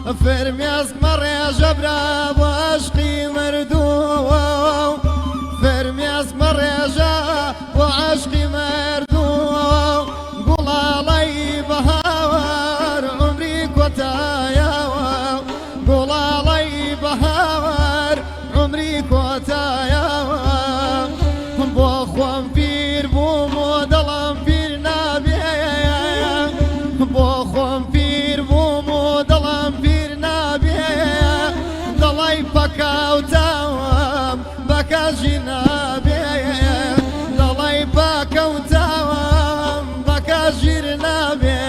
فرمياسك مرة جبرة وعشقي مردو فرمياسك مرة جا وعشقي مردو قول علي بهار عمري كوتايا قول علي بهار عمري كوتايا بوخوان بير بومو دلم بير نابي بوخوان بير بومو دلم بير نابي دلي بكا وتاوام بكا جنابي دلي بكا وتاوام بكا جنابي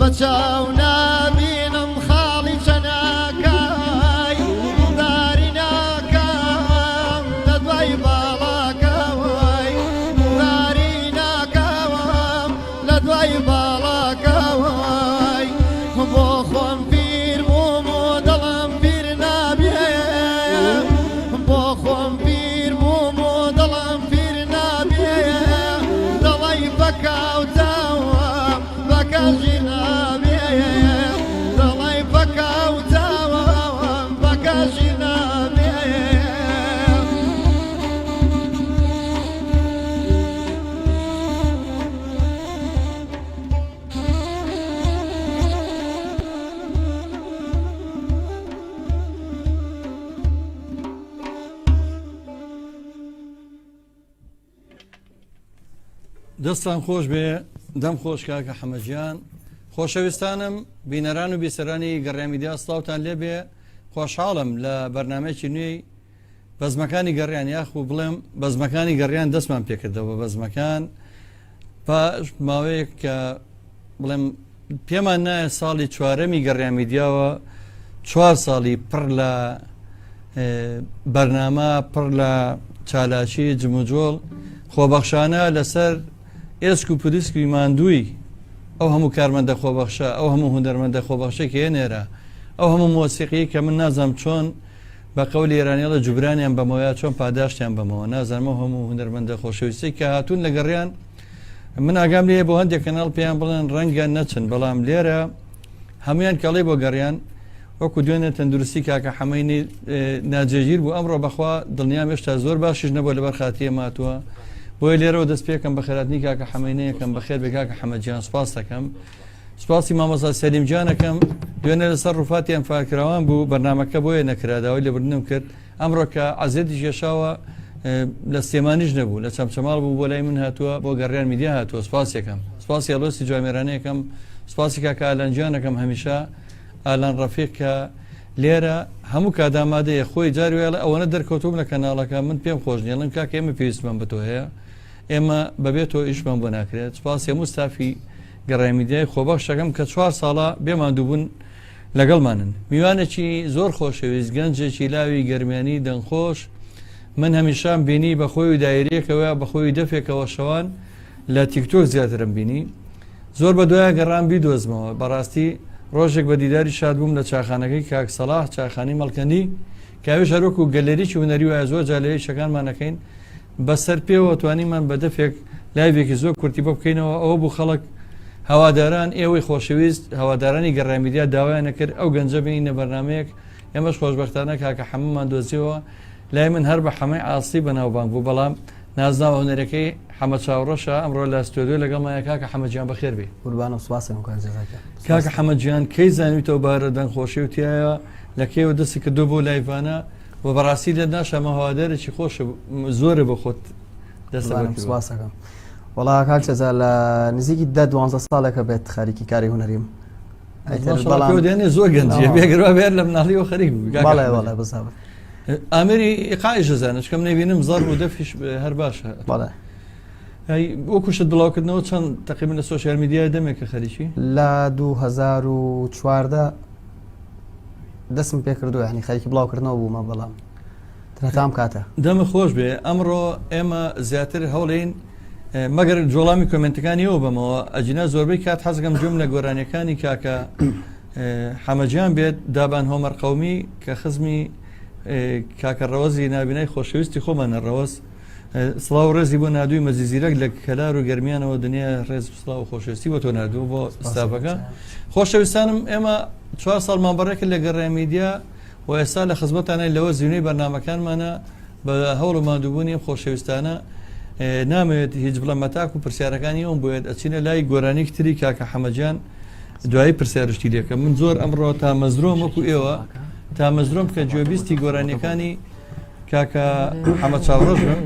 بچاونا بینم خاڵی چەناکای داری ناکەم لە دوای باڵاکەوەی داری ناکەوم لە دوای باڵاکەوەی بۆ خۆم پیر بووم و دڵم پیر نابێ بۆ خۆم پیر بووم و دڵم پیر نابێ دڵی بەکاوتەوە بەکەژینا دەستان خۆش بێ دەم خۆش کاکە حەمەدیان خۆشەویستانم بینەران و بیسەرانی گەڕامیدیا سڵاوتان لێ بێ خۆشحاڵم لە بەرنامەیەکی نوێی بەزمەکانی گەڕیان یاخو بڵێم بەزمەکانی گەڕیان دەستمان پێکردەوە بەزمەکان پاش ماوەیەک کە بڵێم پێمان نایە ساڵی چوارەمی گەڕامیدیاوە 4 ساڵی پڕ لە بەرنامە پڕ لە چالاکی جموجۆڵ خۆبەخشانە لەسەر ئێسک و پودیسکی ماندووی ئەو هەموو کارمەندە خۆبەخشە ئەو هەموو هوندەرمەندە خۆبەخشێکی هێنێرە ئەو هەموو مۆسیقی کە من نازانم چۆن بە قەولی ئێرانیڵە جوبرانیان بەمەوەیە چۆن پاداشتیان بەمەوە نازانمە هەموو هوندەرمەندە خۆشەویستی کە هاتوون لە گەڕیان من ئاگام لێ بۆ هەندێک کەناڵ پێیان بڵێن ڕەنگە نەچن بەڵام لێرە هەمویان کەڵێ بۆ گەڕیان وەکو دوێنێ تەندروستی کاکە حەمەینی ناجێگیر بوو ئەمڕۆ بەخوا دڵنیام هێشتا زۆر باشیش نەبووە لەبەر خاتیە ماتووە بۆیە لێرەوە دەست پێکەم بە خێراتنی کاکە حەمەینەیەکەم بەخێر بێ کاکە حەمەدیان سوپاس دەکەم سوپاسی مامۆستا سەلیمجانەکەم دوێنێ لەسەر ڕووفاتیان فاکراوان بوو بەرنامەکە بۆیە نەکراداوای لێبوردنم کرد ئەمڕۆ کە عەزیەتی کێشاوە لە سلێمانیش نەبوو لە چەمچەماڵ بوو بۆ لای من هاتووە بۆ گەڕیان میدیا هاتووە سوپاسیەکەم سوپاسی ئەلۆسی جوامێرانەیەکەم سوپاسی کاکە ئالانجیانەکەم هەمیشە ئالان ڕەفیق کە لێرە هەموو کادامادەیە خۆی جاری وێڵە ئەوەنە دەرکەوتوم لە کەناڵەکە من پێم خۆش نیڵم کاکە ئێمە پێویستمان بە تۆ هەیە ئێمە بەبێتەوە ئیشمان بۆ ناکرێت سوپاسی هەموو ستافی گەڕایمیدیای خۆبەخشەکەم کە 4 ساڵە بێماندووبوون لەگەڵمانن میوانێکی زۆر خۆشەویست گەنجێکی لاوی گەرمیانی دەنگخۆش من هەمیشان بینی بە خۆی و دایرەکەوە بە خۆی دەفێکەوە شەوان لە تیکتۆک زیاترم بینی زۆر بە دوایە گەڕان بیدۆزمەوە بەڕاستی ڕۆژێک بە دیداری شاد بووم لە چاخانەکەی کاک سەلاح چاخانی مەڵکەندی کاوێ هەروەکو گەلەریی هونەری وایە زۆر جالەیە شەکانمانەکەین بەسەر پێوە توانیمان بە دەفێک لایڤێکی زۆر کورتی بۆ بکەینەوە ئەوە بوو خەڵک هەواداران ئێوەی خۆشەویست هەوادارانی گەڕامیدیا داوایان نەکرد ئەو گەنجە بینە بەرنمەیەک ئێمەش خۆشبەختانە کاکە حەمەمان دۆزیەوە لای من هەر بە حەمەی ئاسی بەناوبانگ بوو بەڵام نازناوە هونەرەکەی حەمەد چاوڕەشە ئەمڕۆ لە ستۆدیۆ لەگەڵمایە کاکە حەمەدجیان بەخێر بێ. قوربانە سوپاسم کار جەزاکە. کاکە حەمەدجیان کەی زانیتەوە بارە دەنگخۆشی و تایە لە کێوە دەستی کردو بۆ لایڤانە و بەڕاستی لە ناشەمە هەوادارێکی خۆشە زۆرە بە خۆت دەستە سوپاسەکەم. وڵا کاک جەزا لە نزیکی 10-12 ساڵێکە بێت خەریکی کاری هوەریم. دێنێ زۆر گەنجە بێگروا بێت لە مناڵیەوە خەریک بوو. بەڵێ بزانم. ئامری ئیقای ژەزانە چکەم نەبینم زەڕ و دەفیش هەر باشە. بەڵێ. وەکوشت بڵاوکردنەوە چەند تقریبا لە سۆشیال میدیای دەمێکە خەریکی؟ لە 2014 دەستم پێ کردو ینی خەریکی بڵاوکردنەوە بوومە بەڵام تام کاتە. دەمە خۆش بێ ئەمڕۆ ئێمە زیاتر هەوڵین مەگەر جۆڵامی کۆمنتەکانی ئەوە بمەوە ئەجینا زۆربەی کات حەزگەم جوم لە گۆرانیەکانی کاکە حەمەدجیان بێت دابان هۆمەر قەومی کە خزمی کاکە ڕەوەزی نابینای خۆشەویستی خۆمانە ڕەوەز سڵاو ڕێزی بۆ نادووی مەزیزیرەک لە کەلار و گەرمیانەوە دنیا ڕێز سڵاو و خۆشەویستی بۆ تۆ نردوو بۆ ستافەکە خۆشەویستانم ئێمە 4 ساڵ مامبەڕێکە لە گەڕای میدیا و ئێستا لە خزمەتانە لەوە زیونەی بەرنامەکانمانە بە هەوڵ و مادووبوونی خۆشەویستانە نامەوێت هیچ بڵە مەتاک و پرسیارەکانی ئەوم بێت ئەچینە لای گۆرانێکی تری کاکە حەمەدجیان دوایی پرسیارشتی لێکە من زۆر ئەمڕۆ تا مەزرۆم وەکو ئێوە تا مەزرۆم کە جوێبیستی گۆرانیەکانی کاکە حەمەد چاوڕەش بن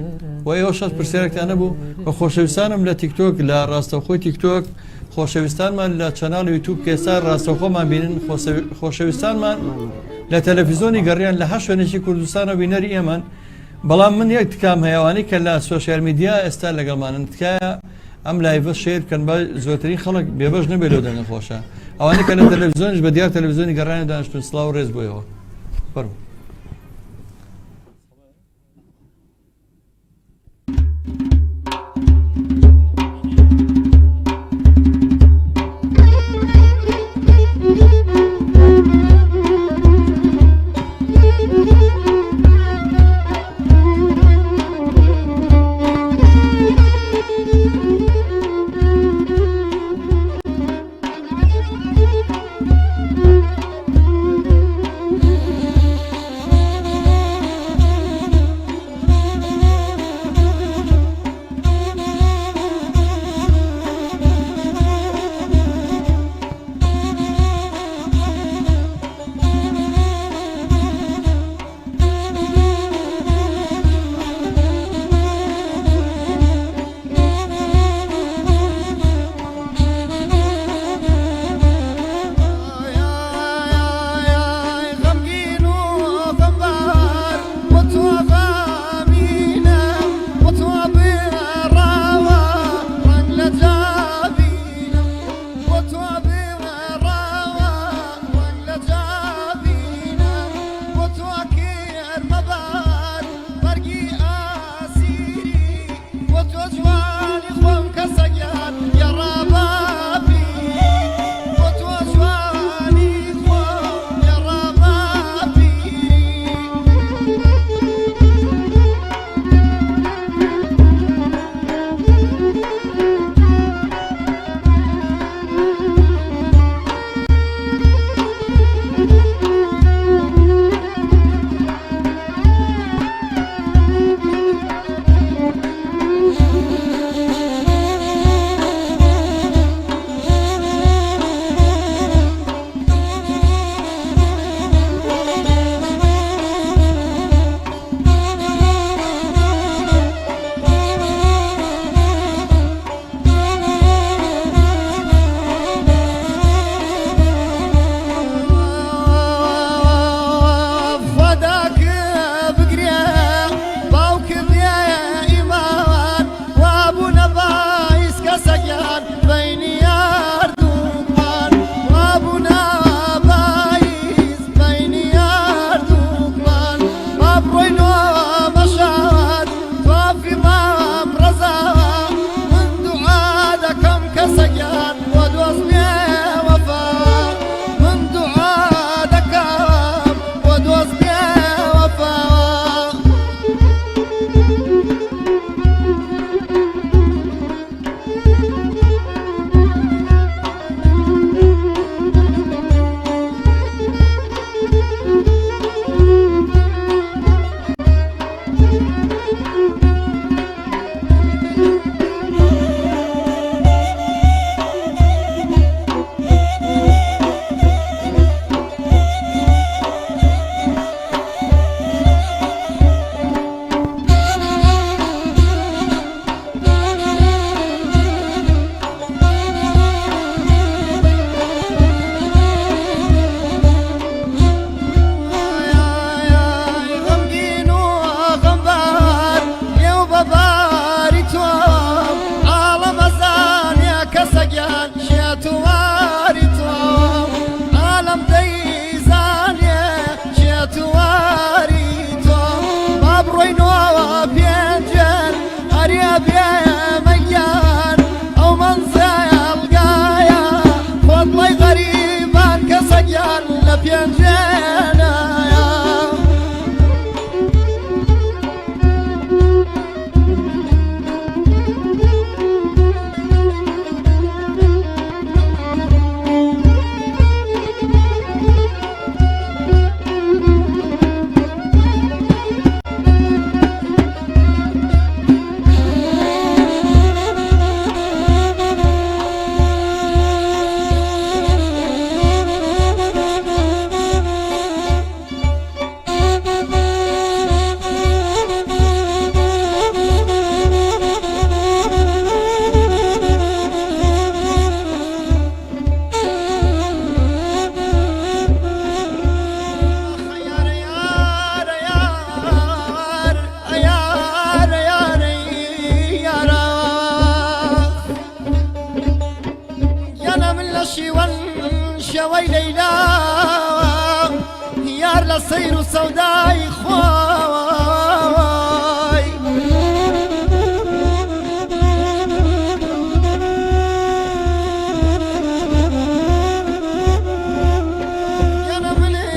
و ئێوە شەش پرسیارێکتان نەبوو بە خۆشەویستانم لە تیکتۆک لە ڕاستەوخۆی تیکتۆک خۆشەویستانمان لە چەناڵ یوتیوب کێسا ڕاستەوخۆمان بینن خۆشەویستانمان لە تەلەڤیزۆنی گەڕیان لە هەر شوێنێکی کوردستانە بینەری ئێمان بەڵام من یەک تکام هەیەوانی کە لە سۆشیال میدیا ئێستا لەگەڵمانن تکایە ئەم لایڤە شێر بکەن بە زۆرترین خەڵک بێبەش نەبێت لەو دەنگە خۆشە ئەوانە کە لە تەلەڤیزۆنیش بە دیار تەلەڤیزۆنی گەڕانی دانیشتون سڵاو ڕێز بۆیەوە فەرموو. شەوەی لەیلا یار لە سەیر و سەودای خۆی یانە بنێ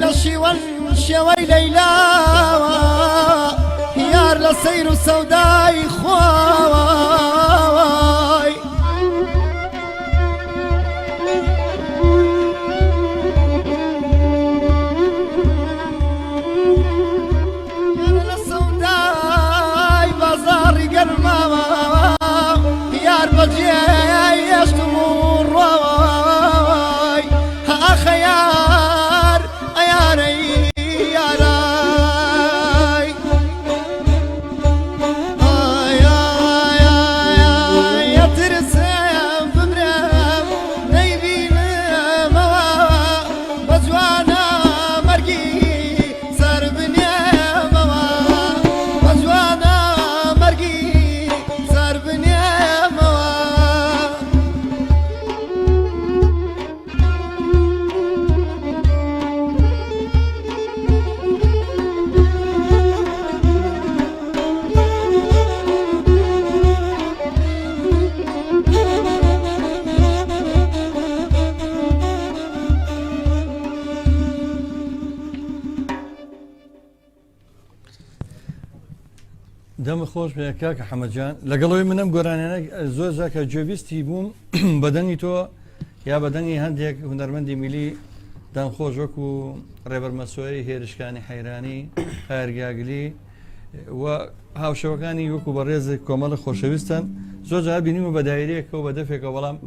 لە شیوەن شێوەی لەیلا یار لە سەیر و سەودای خۆی یار بەجێ هێشتم و ڕۆی ئەخە یار ئەیارەی یارای ئەترسم بمرم نەیبینمەوە بە جوانە مەرگی سەر بنێمەوە بە جوانە مەرگی سەر بنێمەوە دەمە خۆش بێ کاکە حەمەدجان لەگەڵەوەی منم گۆرانیانە زۆر جاکە جێویستی بووم بەدەنگی تۆ یا بەدەنگی هەندێک هونەرمەندی میلی دانخۆش وەکو ڕێبەر مەسۆی هێرشکانی حەیرانی هایرگاگلی و هاوشەوەکانی وەکو بەڕێزێک کۆمەڵە خۆشەویستن زۆر جار بینیمە بە دایرەیەکە و بە دەفێکە بەڵام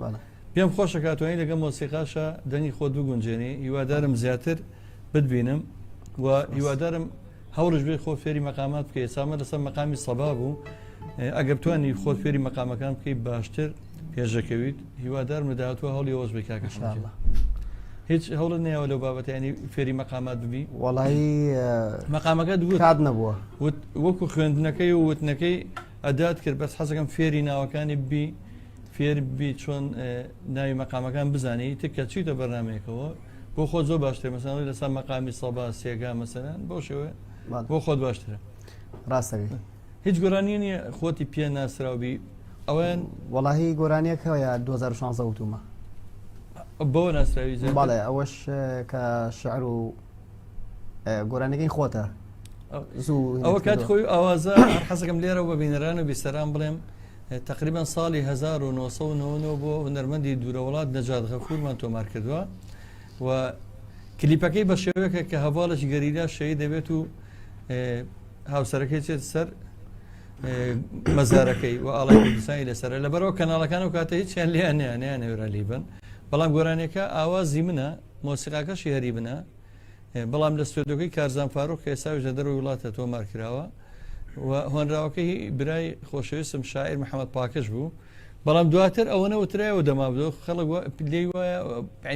پێم خۆشە کاتوانی لەگەڵ مۆسیقاشە دەنگی خۆت بگونجێنی هیوادارم زیاتر بتبینم و هیوادارم هەوڵش بێ خۆ فێری مەقامات بکەیت سامە لەسەر مەقامی سەبا بوو ئەگەر بتوانانی خۆت فێری مەقامەکان بکەیت باشتر پێشەکەویت هیوادارم لە داهاتوە هەوڵی ئەوەش بێ کاکە حەمەدجان هیچ هەوڵت نەیەوە لەو بابەتیانی فێری مەقامات ببی وەڵی مەقامەکە دووت کات نەبووە وەکو خوێندنەکەی و وتنەکەی ئەدات کرد بەس حەزەکەم فێری ناوەکانی بی فێر بی چۆن ناوی مەقامەکان بزانی تکە چیتە بەرنامەیەکەوە بۆ خۆ زۆر باشتر مەسەڵ لەسەر مەقامی سەبا سێگا مەسەلەن بۆ شێوە بۆ خۆت باشترە ڕاستەکەی هیچ گۆرانی نیە خۆتی پێ ناسراوبی ئەوەن وەڵاهی گۆرانیەکەوە 2016 وتومە بۆ ناسراوی باڵێ ئەوەش کە شعر و گۆرانەکەی خۆتە ئەوە کات خۆی ئاوازە حەزەکەم لێرە بە بینەران و بیسەران بڵێم تقریبا ساڵی 1990 بۆ هونەرمەندی دوورە وڵات نەجات غەفوورمان تۆمار کردووە و کلیپەکەی بە شێوەیەکە کە هەواڵش گەریلا شەی دەبێت و هاوسەرەکەی چێت سەر مەزارەکەی و ئاڵای کوردستانی لەسەر لەبەرەوە کەناڵەکان و کاتە هیچیان لیانیانێورە لیبن بەڵام گۆرانەکە ئاوازی منە مۆسیقاکەشی هەری بنە بەڵام لە ستۆدیۆکەی کارزان فاروق کە ئێستا لە دەرەوەی وڵاتە تۆمار کراوە و هۆنراوەکەی برای خۆشەویستم شاعیر محەممەد پاکش بوو بەڵام دواتر ئەوەنە وترایەوە دەما بدۆ خەڵک لێی وایە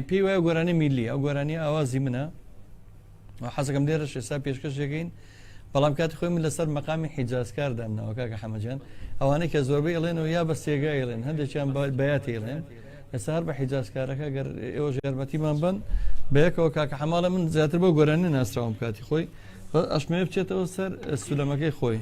پێی وایە گۆرانە میلی ئەو گۆرانی ئاوازی منە حەزەکەم لێرەش ئێستا پێشکەشێکین بەڵام کاتی خۆی من لەسەر مەقامی حیجازکار دامنەوە کاکە حەمەدجان ئەوانەی کە زۆربەی ئەڵێنەوە یا بە سێگا ئێڵێن هەندێکیان بەیاتی ئێڵێن ئێستا هەر بە حیجازکارەکە گەر ئێوە یارمەتیمان بن بەیەکەوە کاکە حەماڵە من زیاتر بۆ گۆرانی ناسراوم کاتی خۆی ئەشمێ بچێتەوە سەر سولەمەکەی خۆی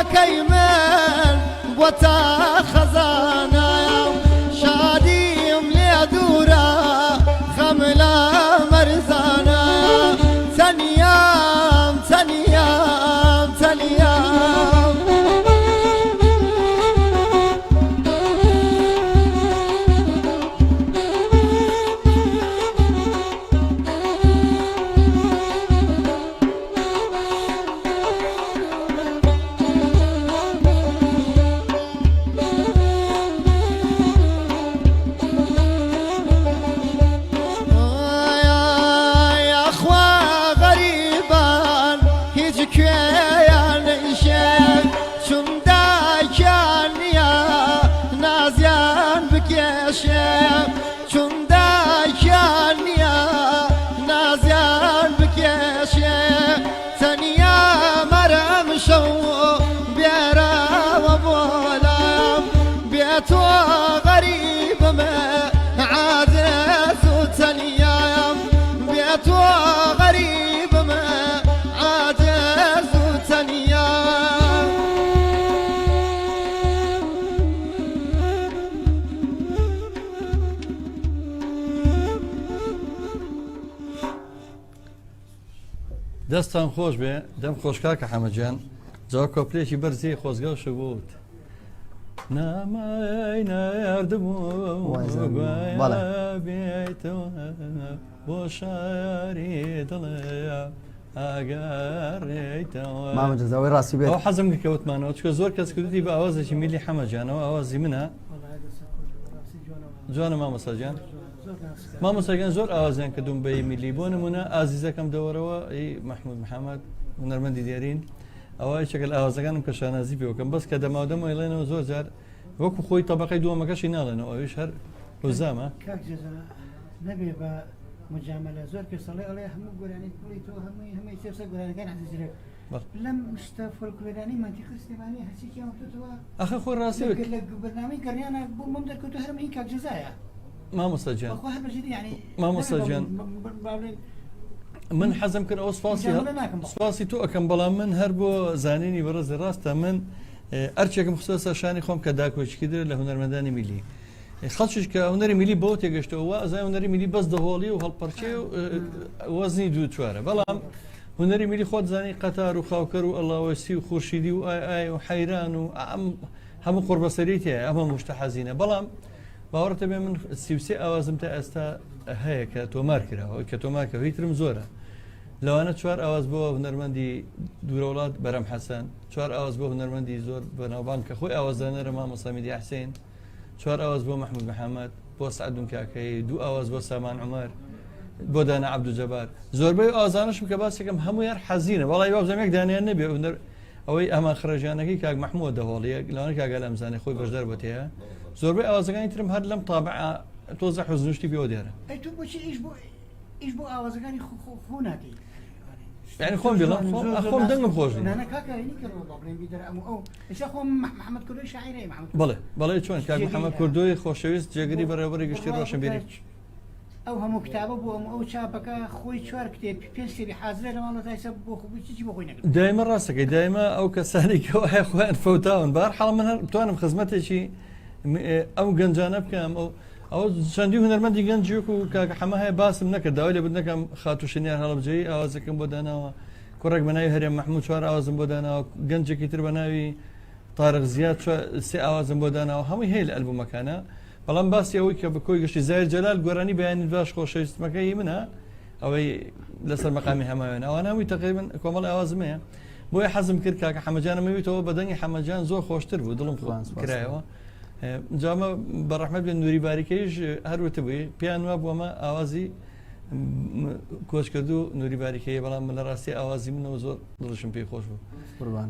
كيمن بوتا خزانة شاديم ليدورا خملا مرزانا تنيام تنيام تنيام غريب ما عادت وتنيام بيت غريب ما عادت وتنيام دەستان خۆش بێ دەم خۆشکاکە حەمەجان جا کۆپلێکی بەرزی خۆزگە و شبوت نامای نردبووبێتەوە بۆ شاری دڵێ ئاگەڕێیتەوە مامەجەزاوی ڕاستی بێت ئەو حەزم کەوتمانەوە چکە زۆر کەس کردوتی بە ئاوازێکی میلی حەمەجانەوە ئاوازی منە جوانە مامۆستاجان مامۆستاگەن زۆر ئاوازیان کردوم بە میلی بۆ نمونە ئازیزەکەم دەوەرەوە محمود محەممەد هونەرمەندی دیارین ئەوە شکل ئاوازەکانم کە شانازی پێوەکەم بەس کە دەماودەم ئەڵێنەوە زۆر جار وەکو خۆی تەبقەی دووەمەکەشی ناڵێنەوە ئەویش هەر وزامە نەبێ بە مجاملە زۆر پێسەڵی ئەڵێ هەموو گۆرانی پولی تۆ هەمووی سێسە گۆرانەکان عزیزرێک لەم شتە فۆلکلۆرانی منتیقی سلێمانی هەرچێکیان وتووە ئەخە خۆی ڕاستی لە بەرنامەی گەڕیانە بۆ مەم دەرکەوتە هەرمی کاک جەزایە مامۆستاجان بەخوا هەر بەجددی یعنی مامۆستاجان من حەزم کرد ئەو سپاسی تۆ ئەەکەم بەڵام من هەر بۆ زانینی بەڕێزی ڕاستە من ئەرچێکم خستۆسە شانی خۆم کە داکۆچکی درێت لە هونەرمەندانی میلی خەڵکیش کە هونەری میلی بۆ تێگەشتەوە ئەزای هونەری میلی بەس دەهۆڵی و هەڵپەرچێ و وەزنی دوو چوارە بەڵام هونەری میلی خۆت زانی قەتار و خاوکەر و ئەڵاوەسی و خورشیدی و ئای و حەیران و هەموو قوربەسەری تێ ئەمە مشتە حەزینە بەڵام باوەڕتە بێ من سیوسێ ئاوازم تا ئێستا هەیە کە تۆمار کراوە کە تۆمارکە هیترم زۆرە لەوانە چوار ئاواز بۆ هونەرمەندی دوورەوڵات بەرەم حەسەن چوار ئاواز بۆ هونەرمەندی زۆر بەناوبان کە خۆی ئاوازدانەرە مامۆستا میدی حسین چوار ئاواز بۆ محمود محەممەد بۆ سعدون کاکەی دوو ئاواز بۆ سامان عومەر بۆ دانا عەبدوجەبار زۆربەی ئازانشم کە باسێکم هەموویان حەزینە وەڵی بابزەمێک دانیان نەبێ ئەوەی ئەمان خرەژانەکەی کاک محمووە دەهۆڵیە لەوانە کاگە لە ئەمزانێ خۆی بەشدار بۆ تەیە زۆربەی ئاوازەکانی ترم هەر لەم تابع تۆزە حوزنوشتی پێوە دیارە تۆ بۆچی ئیش بۆ ئاوازەکانی خۆ ناکەی يعني خۆم بڵام خۆم دەنگم خۆش بڵێ بەڵێ چۆن کاک محەممەد کوردۆی خۆشەویست جێگەری بەڕێوەبەری گشتی ڕۆشنبیری ئەو هەموو کتابە بۆ ئەو چاپەکە خۆی چوار کتێب پێ سێری حازرە لە ماڵە تایسە بۆ خۆی بۆ خۆی نەکرد دایمە ڕاستەکەی دایمە ئەو کەسانی کەەوە هەیە خۆیان فەوتاون بەهەرحاڵ من هەر بتوانم خزمەتێکی ئەو گەنجانە بکەم ئەو چەندی هونەرمەندی گەنجی وەکو کاکە حەمە هەیە باسم نەکرد داوای لێ بنەکەم خاتوشنیار هەڵبجەی ئاوازەکەم بۆ داناوە کوڕێک بە ناوی هەرێم محموود چوار ئاوازم بۆ داناوە گەنجێکی تر بە ناوی تارق زیاد سێ ئاوازم بۆ داناوە هەمووی هەیە لە ئەلبومەکانە بەڵام باسی ئەوەی کە بەکۆی گشتی زایر جەلال گۆرانی بەیانی باش خۆشەویستمەکەی منە ئەوەی لەسەر مەقامی هەماوێن ئەوە ناوی تقریبا کۆمەڵ ئاوازمەیە بۆی حەزم کرد کاکە حەمەجانەمەویتەوە بەدەنگی حەمەجان زۆر خۆشتر بوو دڵم کرایەوە جامە بەڕەحمەت بێن نووری باریکەیش هەروتە بووی پیان وا بووەمە ئاوازی کۆچ کرد و نووری باریکەیە بەڵام من لە ڕاستی ئاوازی منەوە زۆر دڵشم پێی خۆش بوو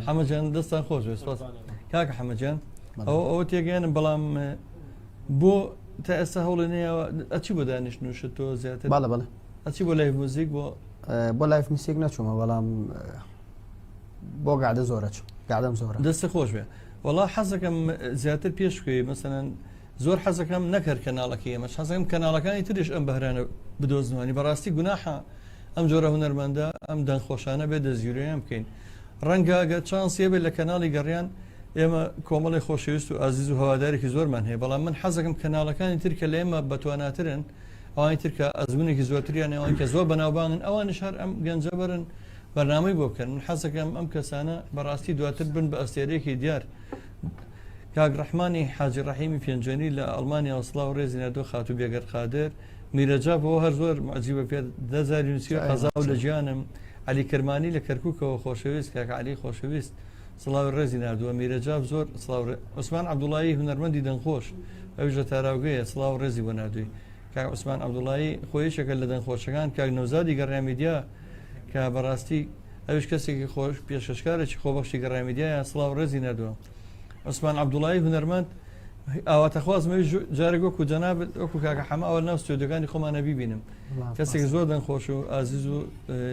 حەمەجان دەستان خۆش کاکە حەمەجان ئەوە تێگەیانم بەڵام بۆ تا ئێستا هەوڵی نەیەوە ئەچی بۆ دانیشتنوشت تۆ زیاتر باڵە بڵێ ئەچی بۆ لایڤ موزیک بۆ لایڤ موسیک نەچوومە بەڵام بۆ گادە زۆرە چوو گادەم زۆرە دەستە خۆش بێ وەڵا حەزەکەم زیاتر پێشکوێ مەسەن زۆر حەزەکەم نەکرد کەناڵەکەی ئێمەش حەزەکەم کەناڵەکانی تریش ئەم بەهرانە بدۆزنەوەنی بەڕاستی گوناحە ئەم جۆرە هونەرمەندە ئەم دەنگخۆشانە بێ دەزیورەیان بکەین ڕەنگە ئەگە چانسیە بێت لە کەناڵی گەڕیان ئێمە کۆمەڵی خۆشەویست و ئازیز و هەوادارێکی زۆرمان هەیە بەڵام من حەزەکەم کەناڵەکانی ترکە لە ئێمە بەتواناترن ئەوانی ترکە ئەزمونێکی زۆرتریان ئەوان کە زۆر بەناوبانن ئەوانش هەر ئەم گەنجە بەرن بەرنامەی بۆ بکەن من حەزەکەم ئەم کەسانە بەڕاستی دواتر بن بە ئەستێرەیەکی دیار کاک ڕەحمانی حاجی ڕەحیمی پێنجێنی لە ئەڵمانیا وسڵاو و ڕێزی نردۆ خاتوو بێگەر قادر میرەجا بۆ هەر زۆر معجیبە پێ 10,000 قەزا و لە گیانم علی کرمانی لە کەرکووکەوە خۆشەویست کاکە علی خۆشەویست سڵاو ڕێزی نردووە میرەجاب زۆر عوسمان عەبدوڵایی هونەرمەندی دەنگخۆش ئەویش لە تاراوگەیە سڵاو ڕێزی بۆ نردووی کاک عوسمان عەبدوڵایی خۆیشەکە لە دەنگخۆشەکان کاک نەوزادی گەڕامیدیا کە بەڕاستی ئەوش کەسێکی خۆش پێشکەشکارێکی خۆبەخشی گەڕامیدیایە سڵاو ڕێزی نردووە عوسمان عەبدوڵایی هونەرمەند ئاواتەخوازمەوەی جارێک وەکو جەناب وەکو کاکە حەما ئەوە ناو ستۆدیۆکانی خۆمانە بیبینم کەسێک زۆر دەنگخۆش و ئازیز و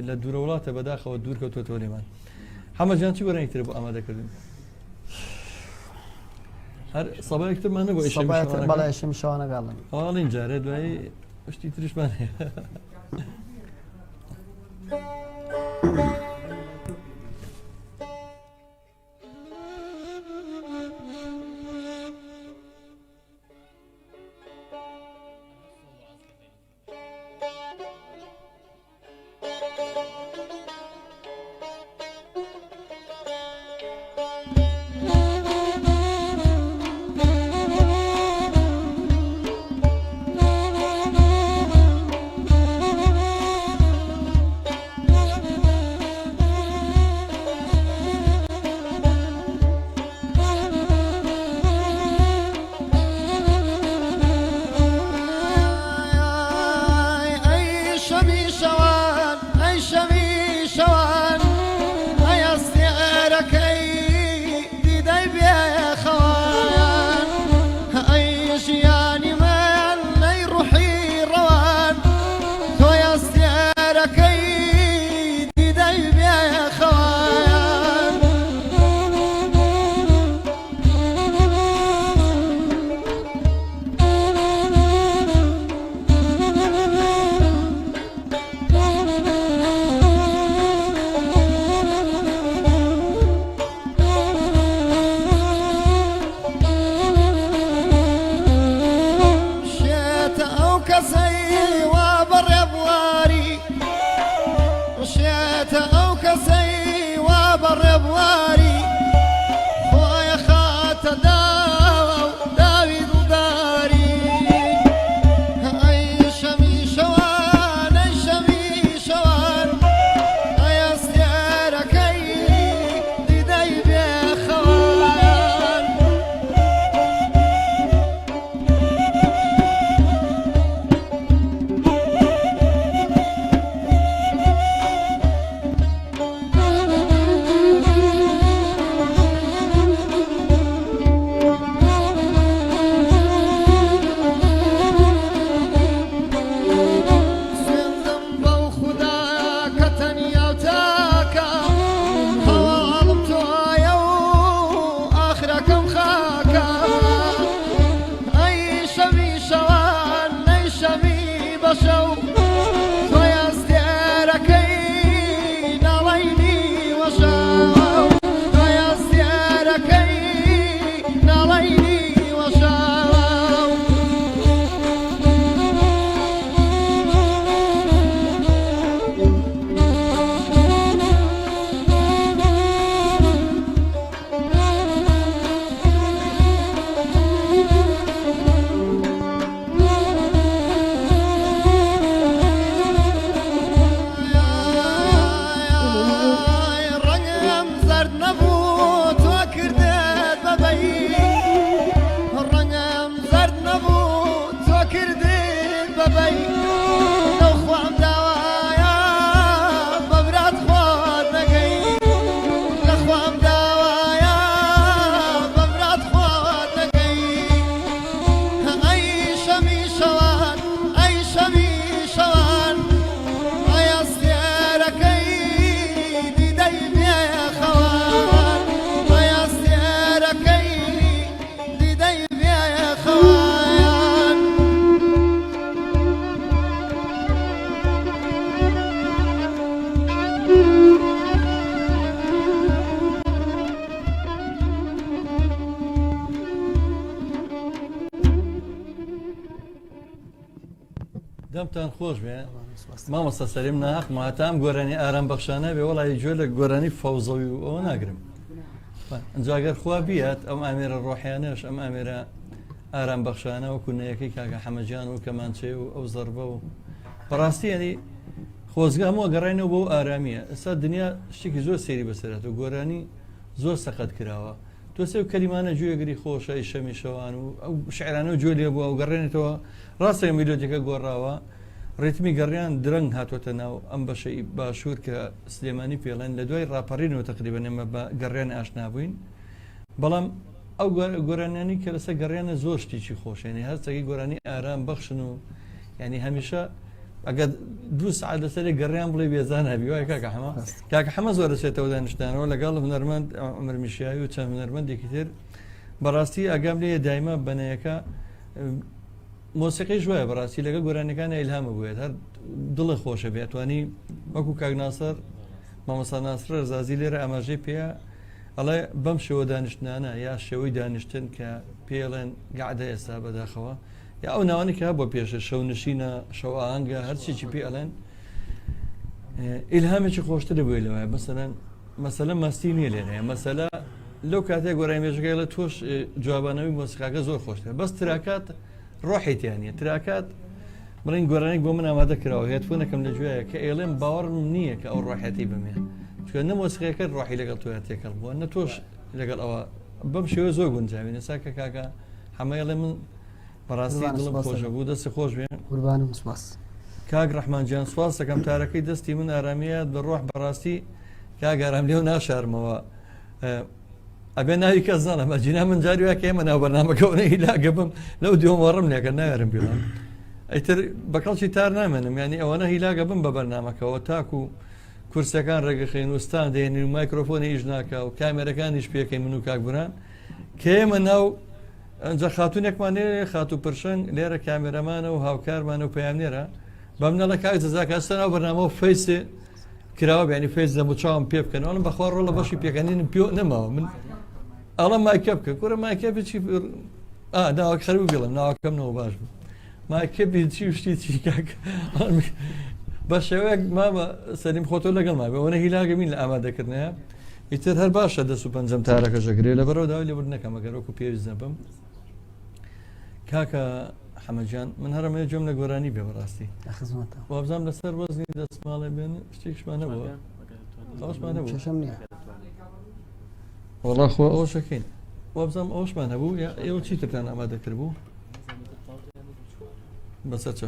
لە دوورە وڵاتە بەداخەوە دوور کەوتۆتەوە لێمان حەمە جان چی وەرەنێکتر بۆ ئامادەکردن هەر سەبایەکترمان نەبوو بەڵێ شەمی شەوانەگاڵن ئاڵین جارێ دوایی شتی تریشمان هەیە کەمتان خۆش بێ مامۆستا سەریم ناق ماتام گۆرانی ئارام بەخشانە بێ وڵی گوێ لە گۆرانی فەوزەوی و ئەوە ناگرم ئەنجاگەر خوا بیات ئەم ئامێرە ڕۆحیانەش ئەم ئامێرە ئارام بەخشانە و کوونەیەکەی کاکە حەمەجان و کەمانچێ و ئەو زەربە و بەڕاستی ینی خۆزگە هەموو گەڕێنەوە بۆ ئارامیە ئێستا دنیا شتێکی زۆر سێری بەسەرێت و گۆرانی زۆر سەقەت کراوە تۆ سێ و کەلیمانە گوێگری خۆشە شەمی شەوان و ئەو شعرانە و جوێ لێ بووە و گەڕێنێتەوە ڕاستە میلۆدیەکە گۆڕاوە ڕێتمی گەڕیان درەنگ هاتوۆتە ناو ئەم بەشەی باشوور کە سلێمانی پێڵێن لە دوای ڕاپەڕینەوە تقریبا نێمە بە گەڕیان ئاشنابووین بەڵام ئەو گۆرانیانی کە لەسەر گەڕیانە زۆر شتێکی خۆشێنی هەرچەکی گۆرانی ئارام بەخشن و ینی هەمیشە ئەگەر 2 ساعت لەسەری گەڕیان بڵێ بێزان هەبی وای کاکە حەمە زۆر دەچێتەوە دانیشتانەوە لەگەڵ هونەرمەند عومەر میشایی و چەند هونەرمەندێکی تر بەڕاستی ئاگام لێ دایما بەنەیەکە مۆسیقی ژوایە بەڕاستی لەگە گۆرانەکانە ئیلهامە بووێت هەر دڵە خۆشە بێتوانی وەکو کاک ناسەر مامۆستا ناسر ڕزازی لێرە ئاماژەی پێە ئەڵێ بەم شێوە دانیشتانە یا شێوەی دانیشتن کە پێڵێن گعدە ئێستا بەداخەوە یا ئەو ناوانی کە بۆ پێشە شەو نشینە شەو ئاهەنگە هەرچێکی پێ ئەڵێن ئیلهامێکی خۆشتر بووی لەوەیە مەسەلە مەستی نییە لێرەیە مەسەلە لەو کاتێک گۆرای مێژەکەی لە تۆش جوابانەوەی مۆسیقاکە زۆر خۆشتە بەس تراکات ڕۆحیتیانە تراکات بڵین گۆرانێک بۆ من ئامادە کراوە هێتفۆنەکەم لە گوێیە کە ئێڵێم باوەڕم نییە کە ئەو ڕۆحەتی بمێ چکە نە مۆسیقەکە ڕۆحی لەگەڵ تۆە تێکەڵ بووە نە تۆش لەگەڵ ئەوە بەم شێوە زۆر گونجاوی نەساکە کاکە هەمەیەڵێ من بەڕاستی دڵم خۆشە بوو دەستی خۆش بێ قوربانم سوپاس کاک ڕەحمانجان سوپاس دەکەم تارەکەی دەستی من ئارامیە بەڕۆح بەڕاستی کاگەرام لێو ناشارمەوە ئەبێ ناوی کەس زانە مەجینا من جاری وایە کە ئێمە ناو بەرنامەکەونە هیلاگە بم لەو دیۆمەڕم لێکە نایارم بێڵم ئەیتر بەکەڵکی تار نامێنم ینی ئەوەنە هیلاگە بم بە بەرنامەکەەوە تاکو کورسەکان ڕێگەخین وستان دێنین و مایکرۆفۆنی هیچ ناکە و کامێرەکانیش پێکەی من و کاکبران کە ئێمە ناو ئەنجا خاتونێکمان لێ خات و پرشنگ لێرە کامێرەمانە و هاوکارمانە و پەیامنێرە بەم نەڵە کاک جەزاکەستە ناو بەرنامەوە فەیسێ کراوە بینی فەیس دەم و چاوم پێ بکەنەوەڵم بەخوا ڕۆڵە بەشی پێکەنین پێ نەماوە من ئەڵە مایکە بکە کوورە مایکە بچی ناوەک خەربوو بڵم ناوەکەمنەوە باش بوو مایکە چی شتی چی کاک بە شێوەیەک مامە سەریم خۆتۆ لەگەڵ ما بەوەنە هیلاگە مین لە ئامادەکردنەیە ئیتر هەر باشە 150 تارەکە ژەگرێ لە بەرەو داوای لێبوردنەکەم ئەگەرۆکو پێویست نەبم کاکە حەمەجان من هەرمەیە جۆم لە گۆرانی بێ بەڕاستی وابزانام لەسەر وەزنی دەستماڵێ بێن شتێکشمان نەبووە ئەوشمان نەبوو شەم نییە وەڵا خۆ ئەوە شەکەین وابزانام ئەوشمان هەبوو یا ئێوە چیترتان ئامادەکرد بوو بەسەر چۆ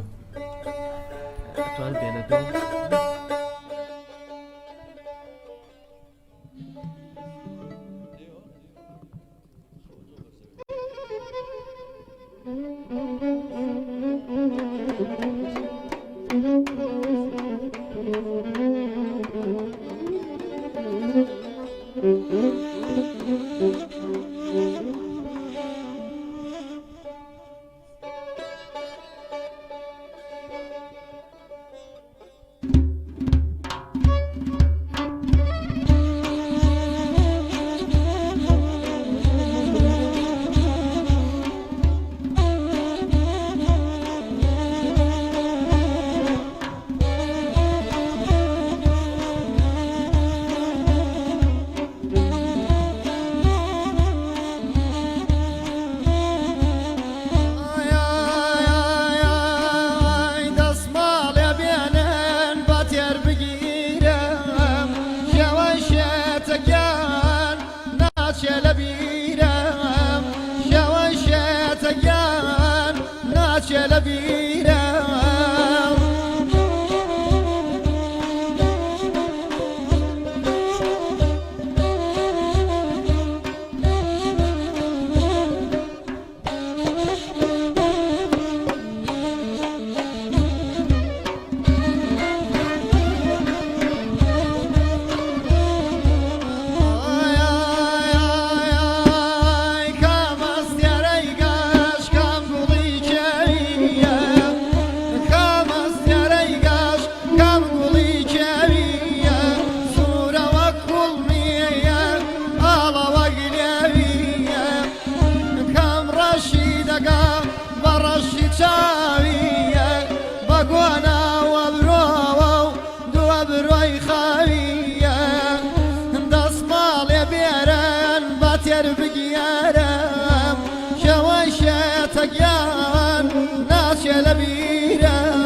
بقيارم شوشة تقيان ناس لبيرم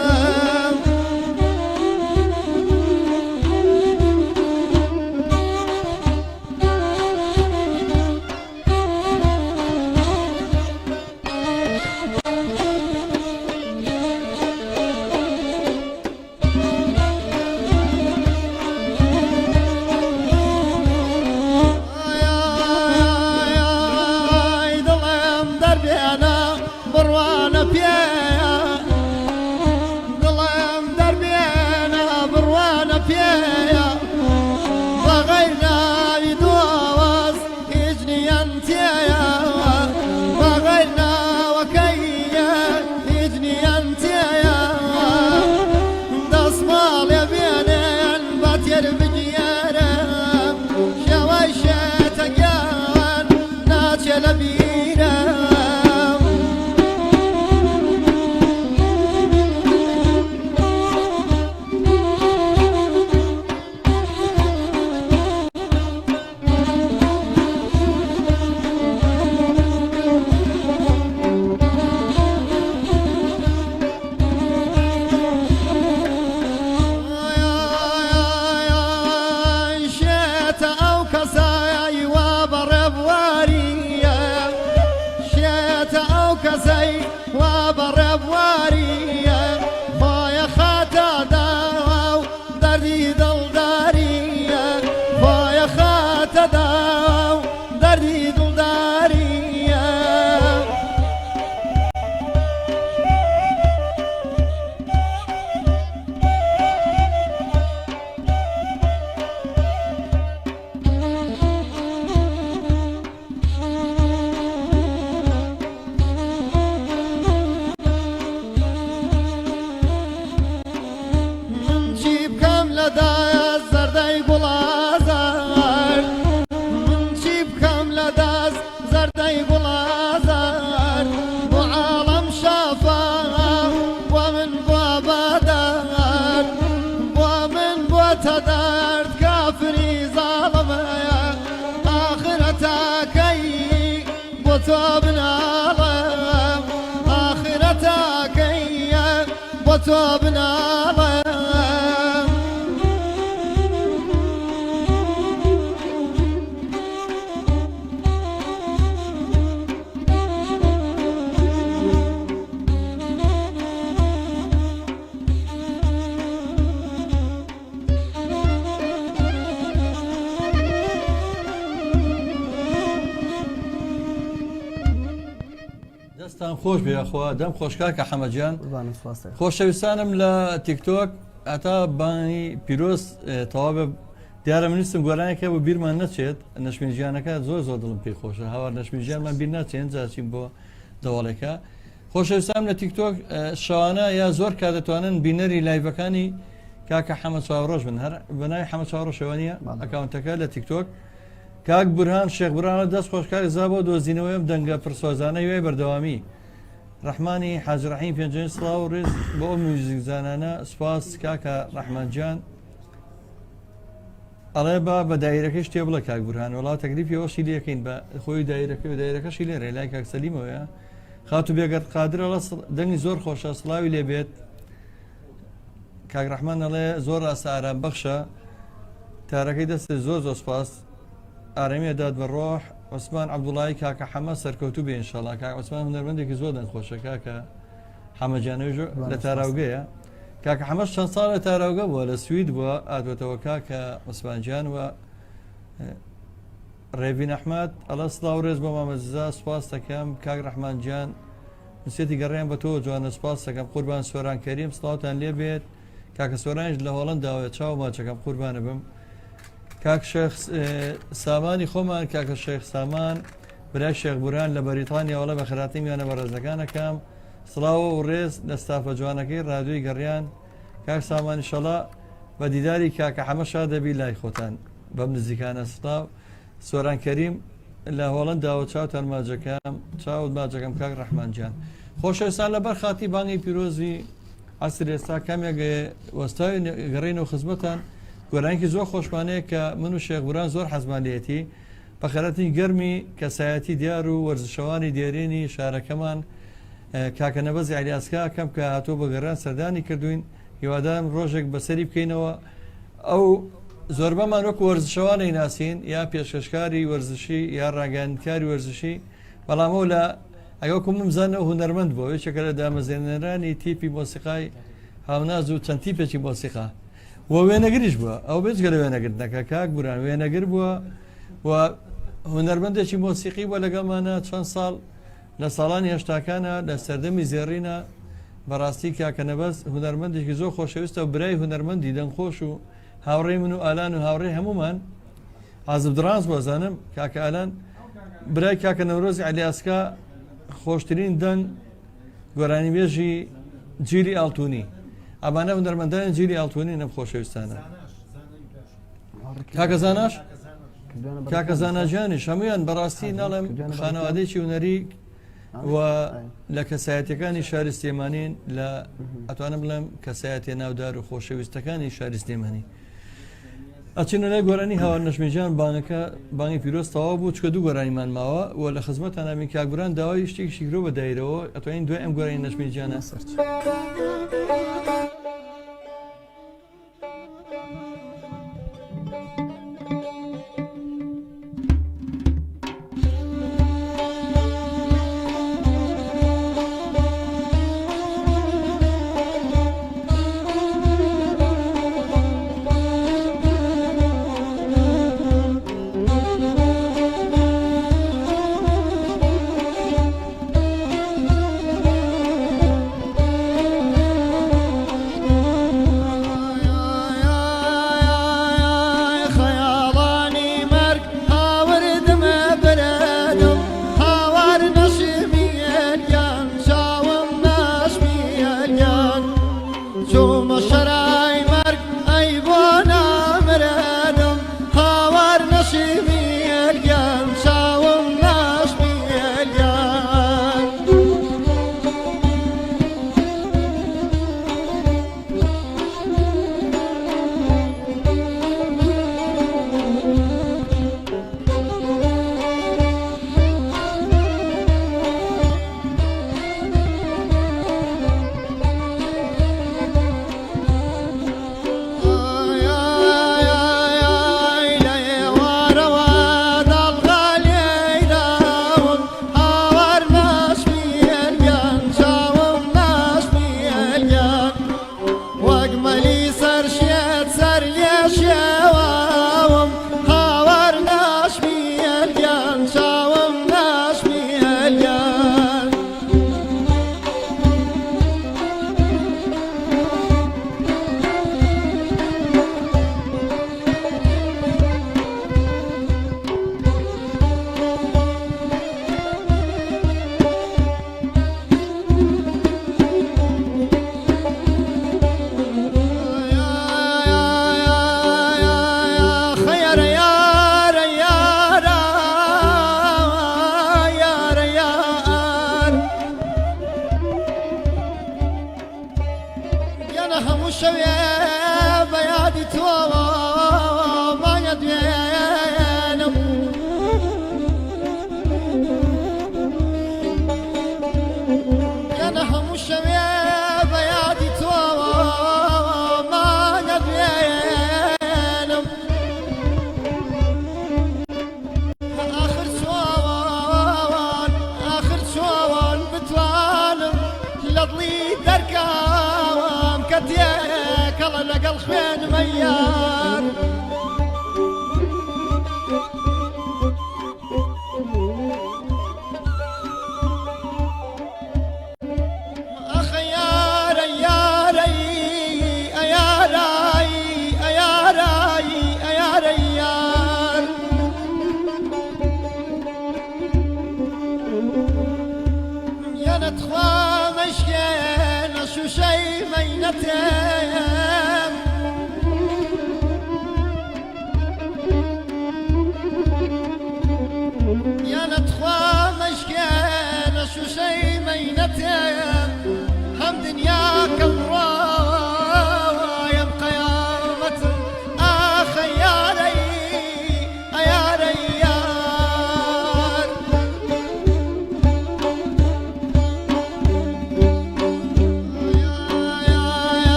دەستان خۆش بێخوا دەم خۆشکا کە حەمەجیان قوربان سوپاس خۆشەویستانم لە تیکتۆک ئەتا بانی پیرۆز تەواو دیارە منیستم گۆرانێکە بۆ بیرمان نەچێت نەشمین ژیانەکە زۆر زۆر دڵم پێی خۆشە هاوار نەشمین ژیانمان بیر ناچێن جاچین بۆ دەواڵێکە خۆشەویستان لە تیکتۆک شەوانە یا زۆر کار دەتوانن بینەری لایڤەکانی کاکە حەمەد چاوەڕۆژ بن هەر بەناوی حەمەد چاوەڕۆژ شەوانیە ئەکاونتەکە لە تیکتۆک کاک بورهان شێخ بورهانە دەست خۆشکاری زابۆ دۆزینەوەیم دەنگە پرسۆزانەی وێ بەردەوامی ڕەحمانی حاجڕەحیم پێنجەی سڵاو و ڕێز بۆ ئەو موزیکزانانە سوپاس کاکە ڕەحمانجان ئەڵێ بە دایرەکەی شتێ بڵە کاک بورهان وڵات تەکلیفی ئەوەشی لەکەین بە خۆی دایرەکەشی لێرە لای کاک سەلیمەوەیە خاتو بێگەر قادرە دەنگی زۆر خۆشە سڵاوی لێبێت کاک ڕەحمان ئەڵێ زۆر ڕاستە ئارام بەخشە تارەکەی دەستێ زۆر زۆر سپاس ئارەمیە داد بە ڕۆح عوسمان عەبدوڵڵاهی کاکە حەمەد سەرکەوتوو بێ ئینشەڵڵا کاک عوسمان هونەرمەندێکی زۆر دەنگخۆشە کاکە حەمەجانەوێژ لە تاراوگەیە کاکە حەمەد چەند ساڵ لە تاراوگە بووە لە سوید بووە ئاتوێتەوە کاکە عوسمانجان و ڕێڤین ئەحمەد ئەڵە سڵاو ڕێز بۆ مامەزا سوپاس دەکەم کاک ڕەحمانجان نووسێتی گەڕێن بە تۆ جوانە سوپاس دەکەم قوربان سۆران کەریم سڵاوتان لێ بێت کاکە سۆرانش لە هۆڵەنداوێت چاو ماچەکەم قوربانە بم کاک شێخ سامانی خۆمان کاکە شێخ سامان برای شێخ بورهان لە بەریتانیا وڵە بە خراتی میانە بە ڕێزەکانەکەم سڵاوە و ڕێز لە ستافە جوانەکەی ڕادیۆی گەڕیان کاک سامانی شەڵا بە دیداری کاکە حەمەشا دەبی لای خۆتان بەم نزیکانە سڵاو سۆران کەریم لە هۆڵەنداوە چاوتان ماجەکەم چاوت ماجەکەم کاک ڕەحمانجان خۆشەویستان لەبەر خاتی بانگی پیرۆزی عەسر ئێستا کامێک وەستاوی گەڕێنەوە خزمەتان گۆرانێکی زۆر خۆشمانەیە کە من و شێخ بورهان زۆر حەزمان لێتی بەخەرەتی گەرمی کەسایەتی دیار و وەرزشەوانی دێرێنی شارەکەمان کاکە نەبەزی علیاسکا کەم کە هاتۆ بە گەڕان سەردانی کردوین هیوادارم ڕۆژێک بەسەری بکەینەوە ئەو زۆربەمان وەکو وەرزشەوانەی ناسین یا پێشکەشکاری وەرزشی یا ڕاگەاندکاری وەرزشی بەڵام ئەو لە ئەگەکو مزانە و هونەرمەند بووە یەکێکە لە دامەزێنەرانی تیپی مۆسیقای هاوناز و چەند تیپێکی مۆسیقا و وێنەگریش بووە ئەو بێجگە لە وێنەگرتنەکە کاک بوران وێنەگر بووە و هونەرمەندێکی مۆسیقی بۆ لەگەڵمانە چەند ساڵ لە ساڵانی هێشتاکانە لە سەردەمی زێڕینە بەڕاستی کاکە نەبەز هونەرمەندێکی زۆر خۆشەویستە و برای هونەرمەندی دەنگخۆش و هاوڕێی من و ئالان و هاوڕێی هەمومان حازب دڕانس بۆ زانم کاکە ئالان برای کاکە نەورۆزی علیاسکا خۆشترین دەنگ گۆرانی بێژی جیلی ئاڵتوونی ئەمانە هونەرمەندانی جیلی ئاڵتوونی نەم خۆشەویستانە کاکە زاناش کاکە زاناجیانیش هەمویان بەڕاستی ناڵێم خانەوادەیەکی هونەری و لە کەسایەتەکانی شاری سلێمانین لە ئەتوانم بڵێم کەسایەتێ ناودار و خۆشەویستەکانی شاری سلێمانی ئەچینە لای گۆرانی هاوار نەشمیجان بانگەکە بانگی پیرۆز تەواو بوو چکە دوو گۆرانیمان ماوە و لە خزمەتان ئەمین کاکبران داوای شتێکی شیرۆ بەدایرەوە ئەتوانین دوای ئەم گۆرانی نەشمیجانە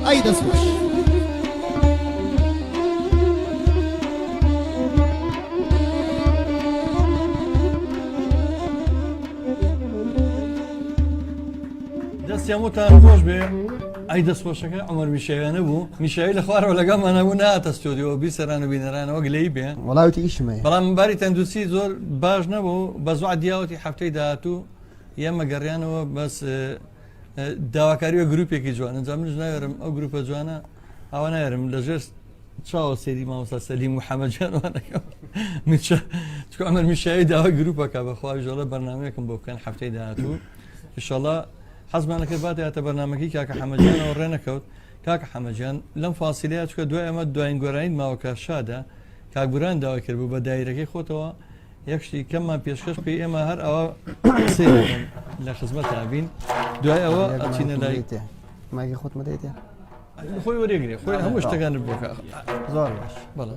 ئەی دەستخۆش دەستیان وتان خۆش بێ ئەی دەستخۆشەکە عمر میشاویانە بوو میشاوی لە خوارەوە لەگەڵمانە بوو ناتە ستۆدیۆ بیسەران و بینەرانەوە گلەی بێ وڵاوتی ئیشمەیە بەڵام باری تەندروستی زۆر باش نەبوو بە زوع دیاوەتی هەفتەی داهاتوو ئێمە گەڕیانەوە بەس داواکاریوە گروپێکی جوان ئەنجا منش ناوێرم ئەو گروپە جوانە ئەوە نایێرم لەژێر چاوە سێری مامۆستا سەلیم محەممەدجانوانەکەم چکە ئەمەر میشاوی داوای گروپەکە بەخوای ژۆڵە بەرنامەیەکم بۆ بکەن هەفتەی داهاتوو ئینشەڵڵا حەزمانەکە باتێتە بەرنمەکەی کاکە حەمەدیانەوە ڕێنەکەوت کاکە حەمەدیان لەم فاسیلەیە چکە دوای ئەمە دوایین گۆرانیت ماوەکە شادە کاکبوران داوا کرد بوو بە دایرەکەی خۆتەوە یەکشتی کەممان پێشکەش پێی ئێمە هەر ئەوە سێرەکەن لە خزمەت تابین دوای ئەوە ئەچینە لای ماگی خۆت مەدەیتێ خۆی وەرێگرێ خۆی هەموو شتەکان بۆکە زۆر باش بەڵێ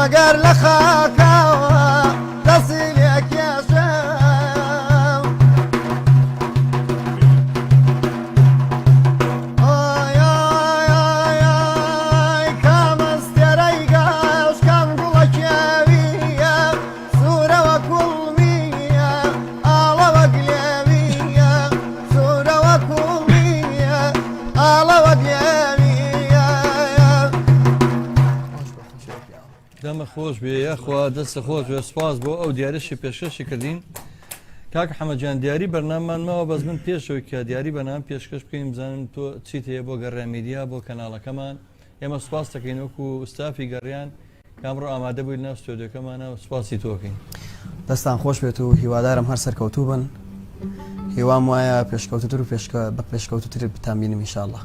مەگەر لە خاکەوە دەسیلێک کێشم ئای کامەستێرەی گەش کەم گوڵە کێویە سوورەوە کوڵمیە ئاڵەوە گلێویە سوورەوە کوڵمیە ئاڵەوە گلێویە دەمە خۆش بێ یاخوا دەستە خۆش بێ سپاس بۆ ئەو دیارەشی پێشکەشی کردین کاکە حەمەدجان دیاری بەرناممانمەوە بەس من پێشەوەی کە دیاری بەنام پێشکەش بکەین بزانم تۆ چیت هەیە بۆ گەڕێمیدیا بۆ کەناڵەکەمان ئێمە سپاس دەکەین وەکو ستافی گەڕیان کامڕۆ ئامادە بووین ناو ستۆدیۆکەمانە و سپاسی تۆکەین دەستان خۆش بێت و هیوادارم هەر سەرکەوتوو بن هیوام وایە پێشکەوتتر و بە پێشکەوتتر بتانبینم ئینشاءڵڵا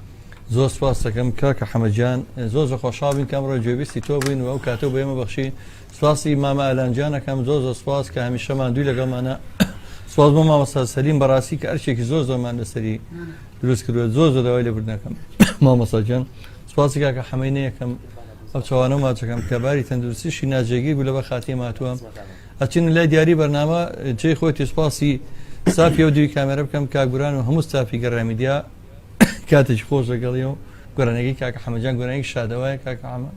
زۆر سپاس دەکەم کاکە حەمەدجان زۆر خۆشحاڵین کامڕۆ گوێبیستی تۆ بووین و ئەو کاتۆ بۆ ئێمە بەخشی سپاسی مامە ئەلانجانەکەم زۆر سپاس کە هەمیشەمان دووی لەگەڵمانە سپاس بۆ مامۆستا سەلیم بەڕاستی کە ئەرشێکی زۆر زۆرمان لەسەری دروست کردووە زۆر داوای لێبوردنەکەم مامۆستاجان سپاسی کاکە حەمەینەیەکەم ئەو چاوانە ماچەکەم کە باری تەندروستیشی ناجێگیر بوو لە بە خاتی ماتووە ئەچین لای دیاری بەرنامە جێی خۆتی سپاسی سافی و دوی کامێرە بکەم کاکبوران و هەموو ستافی گەڕامیدیا کاتێکی خۆش لەگەڵی و گۆرانەکەی کاکە حەمەدجان گۆرانێکی شادەوایە کاکە حەمە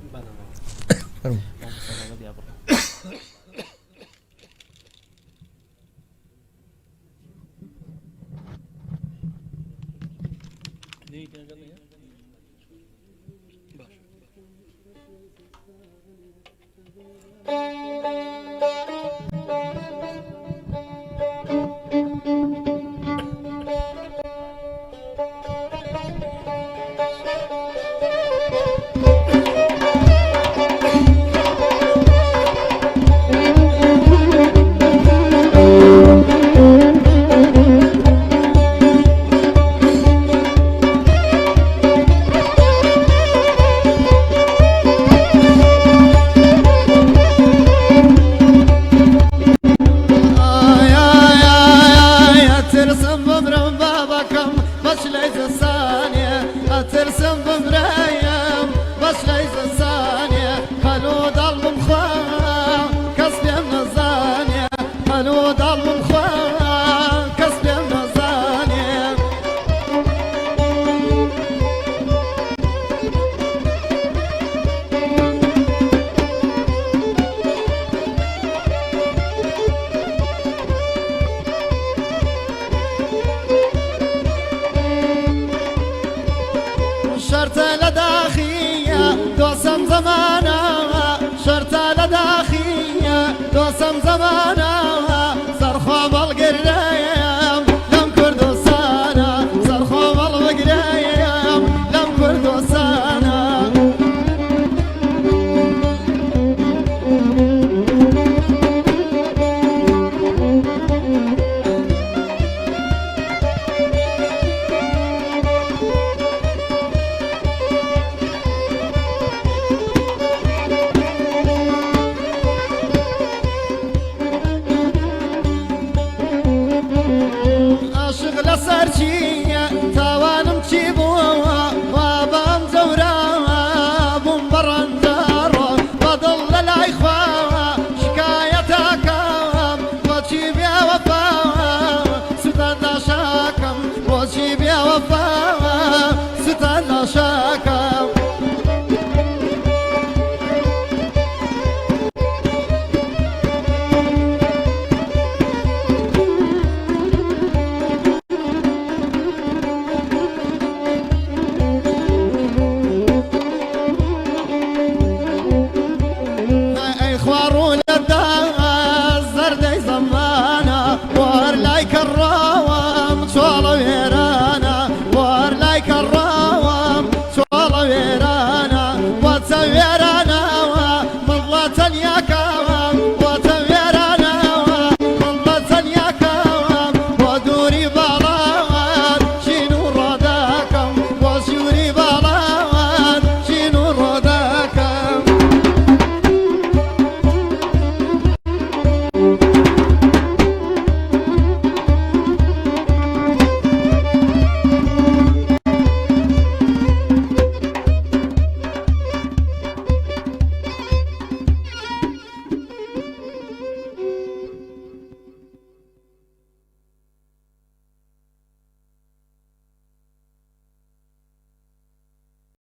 أي خوا شكايتك وجيب يا وفا ستنا شاكم وجيب يا وفا ستنا شاكم ويرانا وتصويرانا ومضلة يا